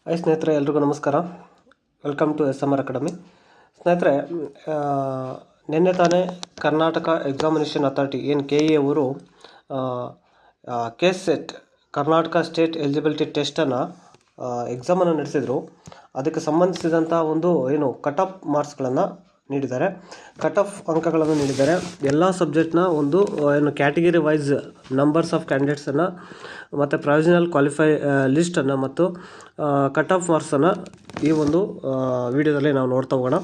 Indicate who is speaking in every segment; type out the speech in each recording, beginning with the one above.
Speaker 1: Hi ಸ್ನೇಹಿತರೆ, ಎಲ್ರಿಗೂ ನಮಸ್ಕಾರ. Welcome to SMR academy. ಸ್ನೇಹಿತರೆ, ನಿನ್ನೆ ತಾನೇ ಕರ್ನಾಟಕ ಎಕ್ಸಾಮಿನೇಷನ್ ಅಥಾರಿಟಿ KE ಅವರು KSET ಕರ್ನಾಟಕ ಸ್ಟೇಟ್ ಎಲಿಜಿಬಿಲಿಟಿ ಟೆಸ್ಟನ್ನು ಎಕ್ಸಾಮನ್ನು ನಡೆಸಿದರು. ಅದಕ್ಕೆ ಸಂಬಂಧಿಸಿದಂಥ ಒಂದು ಕಟ್ ಆಫ್ ಮಾರ್ಕ್ಸ್ಗಳನ್ನು ನೀಡಿದ್ದಾರೆ, ಕಟ್ ಆಫ್ ಅಂಕಗಳನ್ನು ನೀಡಿದ್ದಾರೆ. ಎಲ್ಲ ಸಬ್ಜೆಕ್ಟ್ನ ಒಂದು ಕ್ಯಾಟಗಿರಿ ವೈಸ್ ನಂಬರ್ಸ್ ಆಫ್ ಕ್ಯಾಂಡಿಡೇಟ್ಸನ್ನು ಮತ್ತು ಪ್ರೊವಿಷನಲ್ ಕ್ವಾಲಿಫೈ ಲಿಸ್ಟನ್ನು ಮತ್ತು ಕಟ್ ಆಫ್ ಮಾರ್ಕ್ಸನ್ನು ಈ ಒಂದು ವಿಡಿಯೋದಲ್ಲಿ ನಾವು ನೋಡ್ತಾ ಹೋಗೋಣ.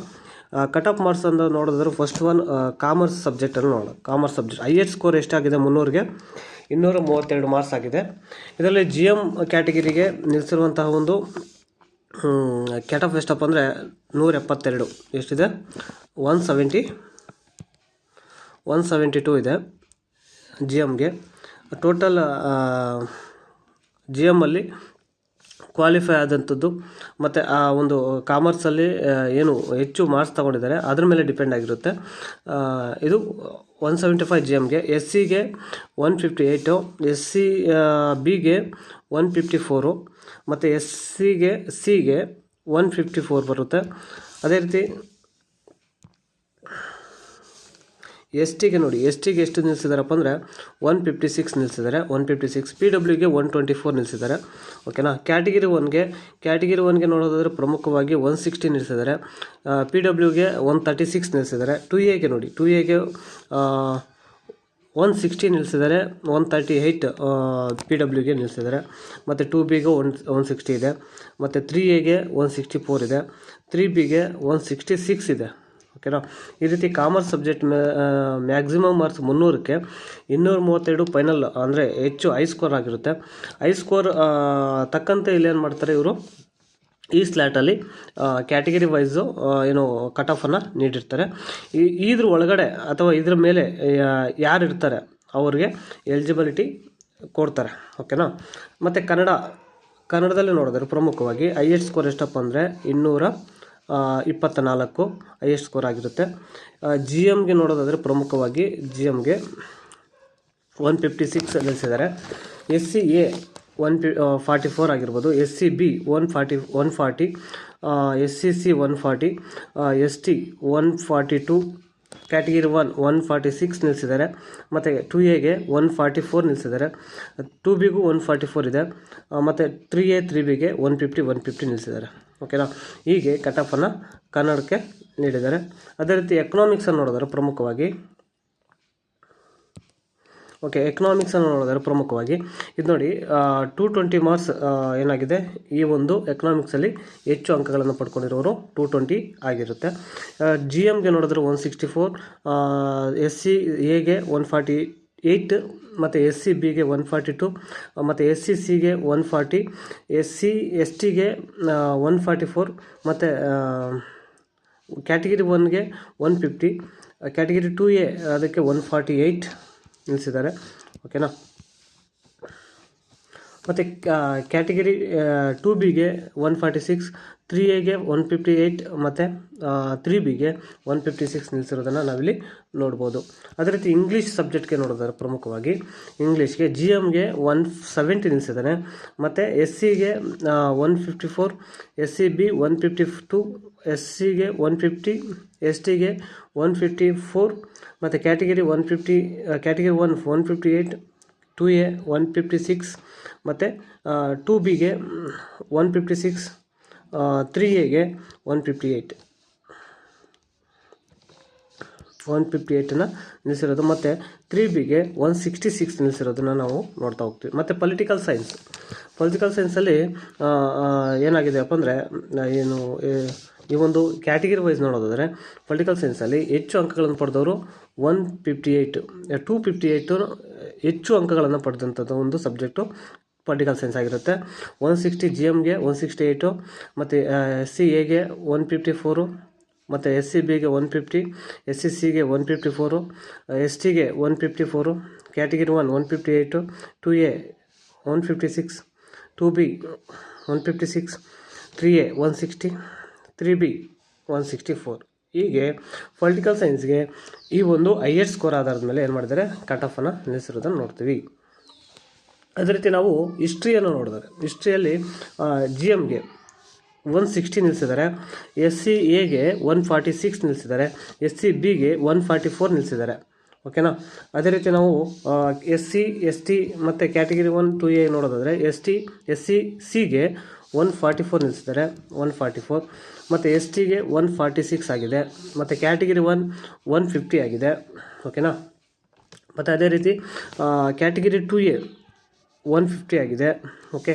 Speaker 1: ಕಟ್ ಆಫ್ ಮಾರ್ಕ್ಸ್ ಅಂತ ನೋಡಿದ್ರೆ ಫಸ್ಟ್ ಒನ್ ಕಾಮರ್ಸ್ ಸಬ್ಜೆಕ್ಟನ್ನು ನೋಡೋಣ. ಕಾಮರ್ಸ್ ಸಬ್ಜೆಕ್ಟ್ ಹೈಯೆಸ್ಟ್ ಸ್ಕೋರ್ ಎಷ್ಟಾಗಿದೆ? 300ಗೆ 232 ಮಾರ್ಕ್ಸ್ ಆಗಿದೆ. ಇದರಲ್ಲಿ GM ಕ್ಯಾಟಗಿರಿಗೆ ನಿಲ್ಲಿಸಿರುವಂತಹ ಒಂದು ಕಟ್ ಆಫ್ ಎಷ್ಟಪ್ಪ ಅಂದರೆ 172. ಎಷ್ಟಿದೆ? 172 ಇದೆ GMಗೆ. ಟೋಟಲ್ GMಲ್ಲಿ ಕ್ವಾಲಿಫೈ ಆದಂಥದ್ದು ಮತ್ತು ಆ ಒಂದು ಕಾಮರ್ಸಲ್ಲಿ ಏನು ಹೆಚ್ಚು ಮಾರ್ಕ್ಸ್ ತೊಗೊಂಡಿದ್ದಾರೆ ಅದ್ರ ಮೇಲೆ ಡಿಪೆಂಡ್ ಆಗಿರುತ್ತೆ. ಇದು 175 GMಗೆ. SCಗೆ 158, SCBಗೆ 154 ಮತ್ತು Cಗೆ 154 ಬರುತ್ತೆ. ಅದೇ ರೀತಿ STಗೆ ನೋಡಿ, STಗೆ ಎಷ್ಟು ನಿಲ್ಲಿಸಿದಾರಪ್ಪ ಅಂದರೆ 156 ನಿಲ್ಲಿಸಿದ್ದಾರೆ. 156. PWಗೆ 124 ನಿಲ್ಲಿಸಿದ್ದಾರೆ. ಓಕೆನಾ. ಕ್ಯಾಟಗಿರಿ ಒನ್ಗೆ ನೋಡೋದಾದರೆ ಪ್ರಮುಖವಾಗಿ 160 ನಿಲ್ಲಿಸಿದ್ದಾರೆ. PWಗೆ 136 ನಿಲ್ಲಿಸಿದ್ದಾರೆ. 2Aಗೆ ನೋಡಿ, 2Aಗೆ 160 ನಿಲ್ಲಿಸಿದ್ದಾರೆ. 138 PWಗೆ ನಿಲ್ಲಿಸಿದ್ದಾರೆ. ಮತ್ತು 2Bಗೆ 160 ಇದೆ. ಮತ್ತು 3Aಗೆ 164 ಇದೆ. 3Bಗೆ 166 ಇದೆ. ಓಕೆನಾ. ಈ ರೀತಿ ಕಾಮರ್ಸ್ ಸಬ್ಜೆಕ್ಟ್ ಮ್ಯಾಕ್ಸಿಮಮ್ ಮಾರ್ಕ್ಸ್ 300ಕ್ಕೆ 232 ಫೈನಲ್ ಅಂದರೆ ಹೆಚ್ಚು ಹೈ ಸ್ಕೋರ್ ಆಗಿರುತ್ತೆ. ಹೈ ಸ್ಕೋರ್ ತಕ್ಕಂತೆ ಇಲ್ಲೇನು ಮಾಡ್ತಾರೆ ಇವರು, ಈ ಸ್ಲ್ಯಾಟಲ್ಲಿ ಕ್ಯಾಟಗಿರಿ ವೈಸು ಕಟ್ ಆಫನ್ನು ನೀಡಿರ್ತಾರೆ. ಇದ್ರ ಒಳಗಡೆ ಅಥವಾ ಇದ್ರ ಮೇಲೆ ಯಾರು ಇರ್ತಾರೆ ಅವ್ರಿಗೆ ಎಲಿಜಿಬಿಲಿಟಿ ಕೊಡ್ತಾರೆ. ಓಕೆನಾ. ಮತ್ತು ಕನ್ನಡದಲ್ಲಿ ನೋಡಿದ್ರೆ ಪ್ರಮುಖವಾಗಿ ಹೈಯೆಸ್ಟ್ ಸ್ಕೋರ್ ಎಷ್ಟಪ್ಪ ಅಂದರೆ 224 ಹೈಯೆಸ್ಟ್ ಸ್ಕೋರ್ ಆಗಿರುತ್ತೆ. GMಗೆ ನೋಡೋದಾದರೆ ಪ್ರಮುಖವಾಗಿ GMಗೆ 156 ನಿಲ್ಲಿಸಿದ್ದಾರೆ. SCA 144 ಆಗಿರ್ಬೋದು. SCB 140, SCC 140, ST 142, ಕ್ಯಾಟಗಿರಿ 146 ನಿಲ್ಲಿಸಿದ್ದಾರೆ. ಮತ್ತು 2Aಗೆ 144 ನಿಲ್ಲಿಸಿದ್ದಾರೆ. 2Bಗೂ 144 ಇದೆ. ಮತ್ತು 3A 3Bಗೆ 150 ನಿಲ್ಲಿಸಿದ್ದಾರೆ. ಓಕೆನಾ. ಹೀಗೆ ಕಟ್ ಆಫನ್ನು ಕನ್ನಡಕ್ಕೆ ನೀಡಿದ್ದಾರೆ. ಅದೇ ರೀತಿ ಎಕನಾಮಿಕ್ಸನ್ನು ನೋಡಿದ್ರೆ ಪ್ರಮುಖವಾಗಿ ಇದು ನೋಡಿ, 220 ಮಾರ್ಕ್ಸ್ ಏನಾಗಿದೆ ಈ ಒಂದು ಎಕನಾಮಿಕ್ಸಲ್ಲಿ ಹೆಚ್ಚು ಅಂಕಗಳನ್ನು ಪಡ್ಕೊಂಡಿರೋರು 220 ಆಗಿರುತ್ತೆ. GMಗೆ ನೋಡಿದ್ರೆ 164, SCAಗೆ 148 ಮತ್ತು SCBಗೆ 142 ಮತ್ತು SCCಗೆ 140, STಗೆ 144 ಮತ್ತು ಕ್ಯಾಟಗಿರಿ 1ಗೆ 150, ಕ್ಯಾಟಗಿರಿ 2A ಅದಕ್ಕೆ 148 ನಿಲ್ಲಿಸಿದ್ದಾರೆ. ಓಕೆನಾ. ಮತ್ತು ಕ್ಯಾಟಗಿರಿ 2Bಗೆ 146, 3Aಗೆ 158 ಮತ್ತು 3Bಗೆ 156 ನಿಲ್ಲಿಸಿರೋದನ್ನು ನಾವಿಲ್ಲಿ ನೋಡ್ಬೋದು. ಅದೇ ರೀತಿ ಇಂಗ್ಲೀಷ್ ಸಬ್ಜೆಕ್ಟ್ಗೆ ನೋಡಿದ್ರೆ ಪ್ರಮುಖವಾಗಿ ಇಂಗ್ಲೀಷ್ಗೆ GMಗೆ 170 ನಿಲ್ಲಿಸಿದ್ದಾನೆ. ಮತ್ತು SCಗೆ 154, SCB 152, SCಗೆ 150, STಗೆ 154 ಮತ್ತು ಕ್ಯಾಟಗಿರಿ 150, ಕ್ಯಾಟಗಿರಿ 158, 2A 156 ಮತ್ತು 2Bಗೆ 156, 3Aಗೆ 158ನ್ನು ನಿಲ್ಲಿಸಿರೋದು. ಮತ್ತು 3Bಗೆ 166 ನಿಲ್ಲಿಸಿರೋದನ್ನು ನಾವು ನೋಡ್ತಾ ಹೋಗ್ತೀವಿ. ಮತ್ತು ಪೊಲಿಟಿಕಲ್ ಸೈನ್ಸಲ್ಲಿ ಏನಾಗಿದೆಯಪ್ಪ ಅಂದರೆ ಈ ಒಂದು ಕ್ಯಾಟಗಿರಿ ವೈಸ್ ನೋಡೋದಾದರೆ ಪೊಲಿಟಿಕಲ್ ಸೈನ್ಸಲ್ಲಿ ಹೆಚ್ಚು ಅಂಕಗಳನ್ನು ಪಡೆದವರು 258 ಹೆಚ್ಚು ಅಂಕಗಳನ್ನು ಪಡೆದಂಥದ್ದು ಒಂದು ಸಬ್ಜೆಕ್ಟು ಪೊಲಿಟಿಕಲ್ ಸೈನ್ಸ್ ಆಗಿರುತ್ತೆ. 160 GMಗೆ 168 ಮತ್ತು SCAಗೆ 154 ಮತ್ತು SCBಗೆ 150, SCCಗೆ 154, STಗೆ 154, category 158, 2A 156, 2B 156, 3A 160, 3B 164. ಹೀಗೆ ಪೊಲಿಟಿಕಲ್ ಸೈನ್ಸ್ಗೆ ಈ ಒಂದು ಹೈಯೆಸ್ಟ್ ಸ್ಕೋರ್ ಆಧಾರದ ಮೇಲೆ ಏನು ಮಾಡಿದ್ದಾರೆ, ಕಟ್ ಆಫನ್ನು ನಿಲ್ಲಿಸಿರೋದನ್ನು ನೋಡ್ತೀವಿ. ಅದೇ ರೀತಿ ನಾವು ಹಿಸ್ಟ್ರಿಯನ್ನು ನೋಡಿದಾಗ ಹಿಸ್ಟ್ರಿಯಲ್ಲಿ GMಗೆ 160 ನಿಲ್ಲಿಸಿದ್ದಾರೆ. SC Aಗೆ 146 ನಿಲ್ಲಿಸಿದ್ದಾರೆ. SC Bಗೆ 144 ನಿಲ್ಲಿಸಿದ್ದಾರೆ. ಓಕೆನಾ. ಅದೇ ರೀತಿ ನಾವು SC ST ಮತ್ತು ಕ್ಯಾಟಗಿರಿ 1 2A ನೋಡೋದಾದರೆ SC Cಗೆ 144 ನಿಲ್ಲಿಸಿದ್ದಾರೆ, 144. ಮತ್ತು STಗೆ 146 ಆಗಿದೆ. ಮತ್ತು ಕ್ಯಾಟಗಿರಿ 1 150 ಆಗಿದೆ. ಓಕೆನಾ. ಮತ್ತು ಅದೇ ರೀತಿ ಕ್ಯಾಟಗಿರಿ 2A 150 ಆಗಿದೆ. ಓಕೆ.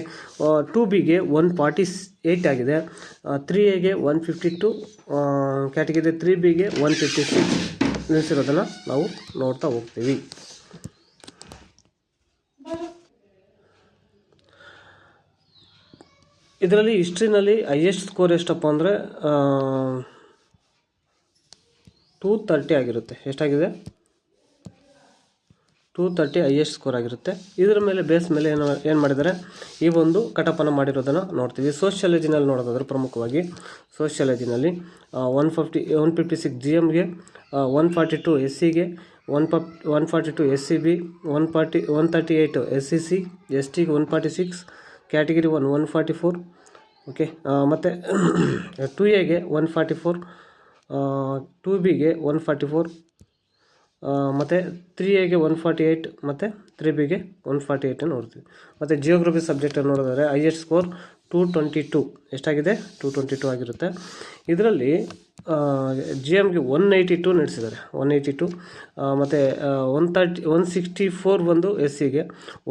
Speaker 1: 2Bಗೆ 148 ಆಗಿದೆ. 3Aಗೆ 152, ಕ್ಯಾಟಗಿರಿ 3Bಗೆ 156 ನಿಲ್ಲಿಸಿರೋದನ್ನು ನಾವು ನೋಡ್ತಾ ಹೋಗ್ತೀವಿ. ಇದರಲ್ಲಿ ಹಿಸ್ಟ್ರಿನಲ್ಲಿ ಹೈಯೆಸ್ಟ್ ಸ್ಕೋರ್ ಎಷ್ಟಪ್ಪ ಅಂದರೆ 230 ಆಗಿರುತ್ತೆ. ಎಷ್ಟಾಗಿದೆ? 230 ಹೈಯೆಸ್ಟ್ ಸ್ಕೋರ್ ಆಗಿರುತ್ತೆ. ಇದರ ಮೇಲೆ ಬೇಸ್ ಮೇಲೆ ಏನು ಮಾಡಿದ್ದಾರೆ, ಈ ಒಂದು ಕಟಪನ್ನು ಮಾಡಿರೋದನ್ನು ನೋಡ್ತೀವಿ. ಸೋಷಿಯಾಲಜಿನಲ್ಲಿ ನೋಡೋದಾದ್ರೆ ಪ್ರಮುಖವಾಗಿ ಸೋಷಿಯಾಲಜಿನಲ್ಲಿ 156 GMಗೆ, 142 SCಗೆ, 142 SCB, 138 SCC, STಗೆ 146, ಕ್ಯಾಟಗಿರಿ 1 144. ಓಕೆ. ಮತ್ತು 2Aಗೆ 144, 2Bಗೆ 144, ಮತ್ತು 3Aಗೆ 148 ಮತ್ತು 3Bಗೆ 148 ನೋಡ್ತೀವಿ. ಮತ್ತು ಜಿಯೋಗ್ರಫಿ ಸಬ್ಜೆಕ್ಟನ್ನು ನೋಡಿದರೆ ಹೈಯೆಸ್ಟ್ ಸ್ಕೋರ್ 222 ಎಷ್ಟಾಗಿದೆ? 222 ಆಗಿರುತ್ತೆ. ಇದರಲ್ಲಿ GMಗೆ 182 ನಡೆಸಿದ್ದಾರೆ, 182. ಮತ್ತು 164 ಬಂದು SCಗೆ,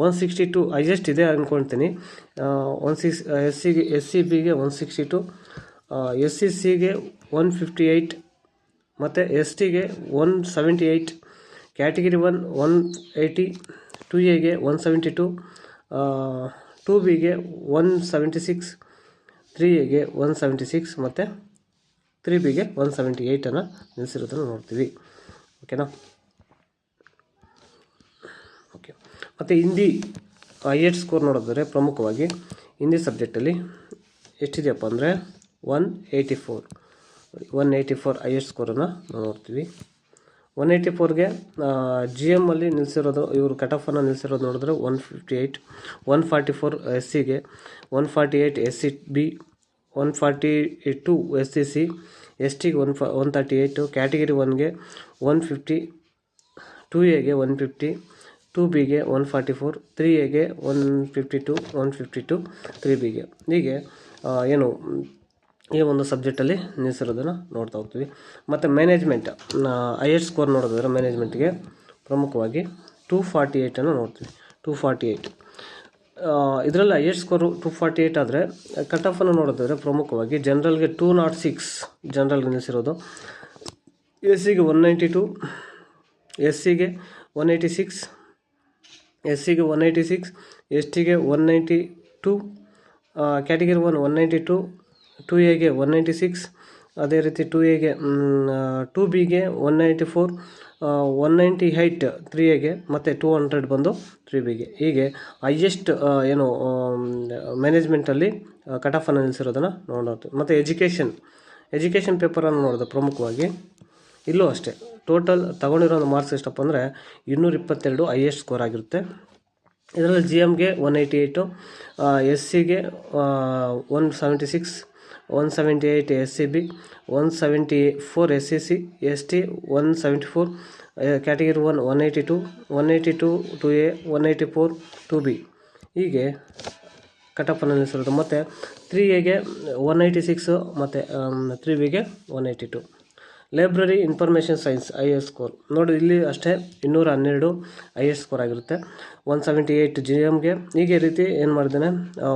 Speaker 1: 162 ಹೈಯೆಸ್ಟ್ ಇದೆ ಅಂದ್ಕೊಳ್ತೀನಿ. SCBಗೆ 162, SCCಗೆ 158 ಮತ್ತು STಗೆ 178, ಕ್ಯಾಟಗಿರಿ 1 180, 2Aಗೆ 172, 2Bಗೆ 176, 3Aಗೆ 176 ಮತ್ತು 3Bಗೆ 178 ನಿಲ್ಲಿಸಿರೋದನ್ನು ನೋಡ್ತೀವಿ. ಓಕೆನಾ. ಓಕೆ. ಮತ್ತು ಹಿಂದಿ ಹೈಯೆಸ್ಟ್ ಸ್ಕೋರ್ ನೋಡಿದ್ರೆ ಪ್ರಮುಖವಾಗಿ ಹಿಂದಿ ಸಬ್ಜೆಕ್ಟಲ್ಲಿ ಎಷ್ಟಿದೆಯಪ್ಪ ಅಂದರೆ 184 ಹೈಯೆಸ್ಟ್ ಸ್ಕೋರನ್ನು ನೋಡ್ತೀವಿ. 184ಗೆ GMಲ್ಲಿ ನಿಲ್ಲಿಸಿರೋದು, ಇವರು ಕಟಫನ್ನು ನಿಲ್ಲಿಸಿರೋದು ನೋಡಿದ್ರೆ 158, 144 SCಗೆ, 148 SCB, 142 SCC, STಗೆ 138, ಕ್ಯಾಟಗಿರಿ 1ಗೆ 150, 2Aಗೆ 150, 2Bಗೆ 144, 3Aಗೆ 152, 152, 3Bಗೆ. ಹೀಗೆ ಏನು ಈ ಒಂದು ಸಬ್ಜೆಕ್ಟಲ್ಲಿ ನಿಲ್ಲಿಸಿರೋದನ್ನು ನೋಡ್ತಾ ಹೋಗ್ತೀವಿ. ಮತ್ತು ಮ್ಯಾನೇಜ್ಮೆಂಟ್ ಹೈಯೆಸ್ಟ್ ಸ್ಕೋರ್ ನೋಡೋದಾದ್ರೆ ಮ್ಯಾನೇಜ್ಮೆಂಟ್ಗೆ ಪ್ರಮುಖವಾಗಿ 248 ನೋಡ್ತೀವಿ. 248 ಇದರಲ್ಲಿ ಹೈಯೆಸ್ಟ್ ಸ್ಕೋರು 248 ಆದರೆ ಕಟಫನ್ನು ನೋಡೋದಾದರೆ ಪ್ರಮುಖವಾಗಿ ಜನರಲ್ಗೆ 206 ಜನರಲ್ಗೆ ನಿಲ್ಲಿಸಿರೋದು. SCಗೆ 192, SCಗೆ 186, SCಗೆ 186, STಗೆ 192, ಕ್ಯಾಟಗಿರಿ 1 192, 2Aಗೆ 196, ಅದೇ ರೀತಿ 2Aಗೆ 2Bಗೆ 194, 198 3Aಗೆ ಮತ್ತು 200 ಬಂದು 3Bಗೆ. ಹೀಗೆ ಹೈಯೆಸ್ಟ್ ಏನು ಮ್ಯಾನೇಜ್ಮೆಂಟಲ್ಲಿ ಕಟಫನ್ನು ನಿಲ್ಲಿಸಿರೋದನ್ನು ನೋಡ್ತೀವಿ. ಮತ್ತು ಎಜುಕೇಷನ್ ಪೇಪರನ್ನು ನೋಡೋದು ಪ್ರಮುಖವಾಗಿ ಇಲ್ಲೂ ಅಷ್ಟೇ ಟೋಟಲ್ ತಗೊಂಡಿರೋ ಮಾರ್ಕ್ಸ್ ಎಷ್ಟಪ್ಪ ಅಂದರೆ 222 ಹೈಯೆಸ್ಟ್ ಸ್ಕೋರ್ ಆಗಿರುತ್ತೆ. ಇದರಲ್ಲಿ GMಗೆ 188, SCಗೆ 176, 178 SCB, 174 SCC, ST 174, category 1 182, 182 2A, 184 2B. ಹೀಗೆ ಕಟಫನ್ನು ನಿಲ್ಲಿಸಿರೋದು. ಮತ್ತು 3Aಗೆ 186 ಮತ್ತು 3Bಗೆ 182. Library information science highest score ನೋಡಿ, ಇಲ್ಲಿ ಅಷ್ಟೇ 212 ಹೈಯೆಸ್ಟ್ ಸ್ಕೋರ್ ಆಗಿರುತ್ತೆ. 178 GMಗೆ. ಹೀಗೆ ರೀತಿ ಏನು ಮಾಡಿದ್ದಾನೆ,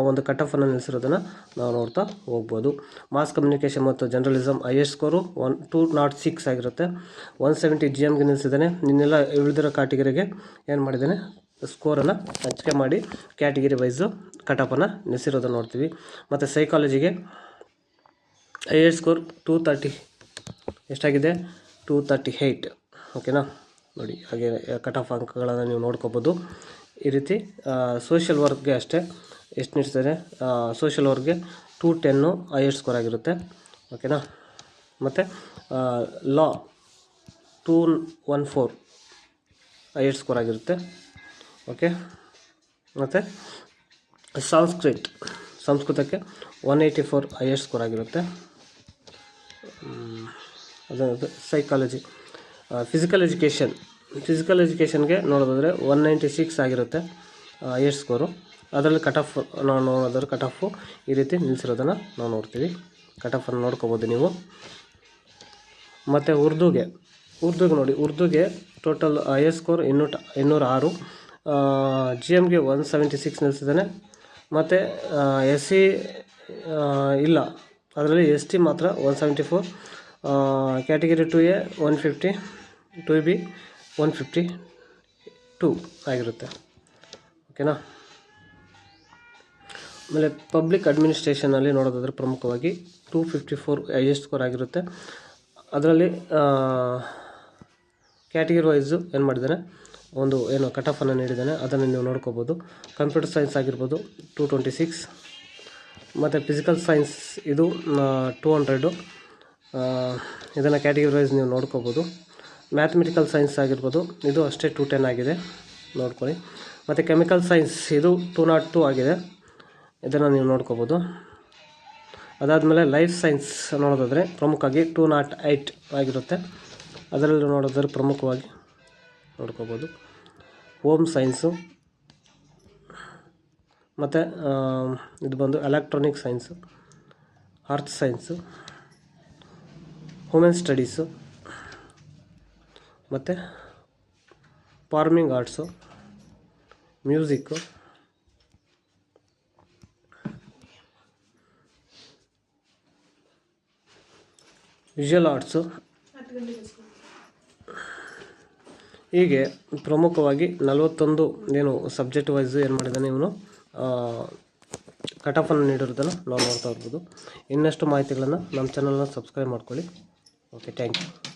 Speaker 1: ಒಂದು ಕಟಫನ್ನು ನಿಲ್ಲಿಸಿರೋದನ್ನು ನಾವು ನೋಡ್ತಾ ಹೋಗ್ಬೋದು. ಮಾಸ್ ಕಮ್ಯುನಿಕೇಷನ್ ಮತ್ತು ಜರ್ನಲಿಸಮ್ ಹೈಯೆಸ್ಟ್ ಸ್ಕೋರು 206 ಆಗಿರುತ್ತೆ. 170 GMಗೆ ನಿಲ್ಲಿಸಿದ್ದಾನೆ. ಇನ್ನೆಲ್ಲ ಉಳಿದಿರೋ ಕ್ಯಾಟಗಿರಿಗೆ ಏನು ಮಾಡಿದ್ದಾನೆ, ಸ್ಕೋರನ್ನು ಹಂಚಿಕೆ ಮಾಡಿ ಕ್ಯಾಟಗಿರಿ ವೈಸು ಕಟಫನ್ನು ನಿಲ್ಲಿಸಿರೋದನ್ನು ನೋಡ್ತೀವಿ. ಮತ್ತು ಸೈಕಾಲಜಿಗೆ ಹೈಯೆಸ್ಟ್ ಸ್ಕೋರ್ 230 ಎಷ್ಟಾಗಿದೆ, 238. ಓಕೆನಾ. ನೋಡಿ ಹಾಗೆ ಕಟಫ್ ಅಂಕಗಳನ್ನು ನೀವು ನೋಡ್ಕೋಬೋದು. ಈ ರೀತಿ ಸೋಷಿಯಲ್ ವರ್ಕ್ಗೆ ಅಷ್ಟೇ ಎಷ್ಟು ನಿಲ್ಲಿಸಿದ್ದಾರೆ, ಸೋಷಿಯಲ್ ವರ್ಕ್ಗೆ 210 ಹೈಯೆಸ್ಟ್ ಸ್ಕೋರ್ ಆಗಿರುತ್ತೆ. ಓಕೆನಾ. ಮತ್ತು ಲಾ 214 ಹೈಯೆಸ್ಟ್ ಸ್ಕೋರ್ ಆಗಿರುತ್ತೆ. ಓಕೆ. ಮತ್ತು ಸಂಸ್ಕೃತಕ್ಕೆ 184 ಹೈಯೆಸ್ಟ್ ಸ್ಕೋರ್ ಆಗಿರುತ್ತೆ. ಅದು ಸೈಕಾಲಜಿ. ಫಿಸಿಕಲ್ ಎಜುಕೇಷನ್ಗೆ ನೋಡೋದಾದರೆ 196 ಆಗಿರುತ್ತೆ ಹೈಯೆಸ್ಟ್ ಸ್ಕೋರು. ಅದರಲ್ಲಿ ಕಟ್ ಆಫ್ ನಾವು ನೋಡೋದಾದ್ರೆ ಕಟ್ ಆಫು ಈ ರೀತಿ ನಿಲ್ಲಿಸಿರೋದನ್ನು ನಾವು ನೋಡ್ತೀವಿ. ಕಟ್ ಆಫನ್ನು ನೋಡ್ಕೋಬೋದು ನೀವು. ಮತ್ತು ಉರ್ದುಗೆ ನೋಡಿ, ಉರ್ದುಗೆ ಟೋಟಲ್ ಹೈಯೆಸ್ಟ್ ಸ್ಕೋರ್ 206. GMಗೆ 176 ನಿಲ್ಲಿಸಿದ್ದಾನೆ. ಮತ್ತು SC ಇಲ್ಲ, ಅದರಲ್ಲಿ ST ಮಾತ್ರ 174. ಕ್ಯಾಟಗಿರಿ 2A 150, 2B 152 ಆಗಿರುತ್ತೆ. ಓಕೆನಾ. ಆಮೇಲೆ ಪಬ್ಲಿಕ್ ಅಡ್ಮಿನಿಸ್ಟ್ರೇಷನಲ್ಲಿ ನೋಡೋದಾದರೆ ಪ್ರಮುಖವಾಗಿ 254 ಹೈಯೆಸ್ಟ್ ಸ್ಕೋರ್ ಆಗಿರುತ್ತೆ. ಅದರಲ್ಲಿ ಕ್ಯಾಟಗಿರಿ ವೈಸು ಏನು ಮಾಡಿದ್ದಾನೆ, ಒಂದು ಏನು ಕಟ್ ಆಫನ್ನು ನೀಡಿದ್ದಾನೆ, ಅದನ್ನು ನೀವು ನೋಡ್ಕೋಬೋದು. ಕಂಪ್ಯೂಟರ್ ಸೈನ್ಸ್ ಆಗಿರ್ಬೋದು 226. ಮತ್ತು ಫಿಸಿಕಲ್ ಸೈನ್ಸ್ ಇದು 200. ಇದನ್ನು ಕ್ಯಾಟಗಿರಿ ವೈಸ್ ನೀವು ನೋಡ್ಕೋಬೋದು. ಮ್ಯಾಥಮೆಟಿಕಲ್ ಸೈನ್ಸ್ ಆಗಿರ್ಬೋದು, ಇದು ಅಷ್ಟೇ 210 ಆಗಿದೆ, ನೋಡ್ಕೊಳ್ಳಿ. ಮತ್ತು ಕೆಮಿಕಲ್ ಸೈನ್ಸ್ ಇದು 202 ಆಗಿದೆ, ಇದನ್ನು ನೀವು ನೋಡ್ಕೋಬೋದು. ಅದಾದಮೇಲೆ ಲೈಫ್ ಸೈನ್ಸ್ ನೋಡೋದಾದರೆ ಪ್ರಮುಖವಾಗಿ 208 ಆಗಿರುತ್ತೆ. ಅದರಲ್ಲಿ ನೋಡೋದಾದ್ರೆ ಪ್ರಮುಖವಾಗಿ ನೋಡ್ಕೋಬೋದು ಹೋಮ್ ಸೈನ್ಸು, ಮತ್ತು ಇದು ಬಂದು electronic science, earth science, human studies, ಮತ್ತು farming arts, music, visual arts. ಹೀಗೆ ಪ್ರಮುಖವಾಗಿ 41 ಏನು ಸಬ್ಜೆಕ್ಟ್ ವೈಸು ಏನು ಮಾಡಿದ್ದಾನೆ ಇವನು ಕಟ್ ಆಫನ್ನು ನೀಡಿರೋದನ್ನು ನಾವು ನೋಡ್ತಾ ಇರ್ಬೋದು. ಇನ್ನಷ್ಟು ಮಾಹಿತಿಗಳನ್ನು ನಮ್ಮ ಚಾನಲ್ನ ಸಬ್ಸ್ಕ್ರೈಬ್ ಮಾಡ್ಕೊಳ್ಳಿ. Okay, thank you.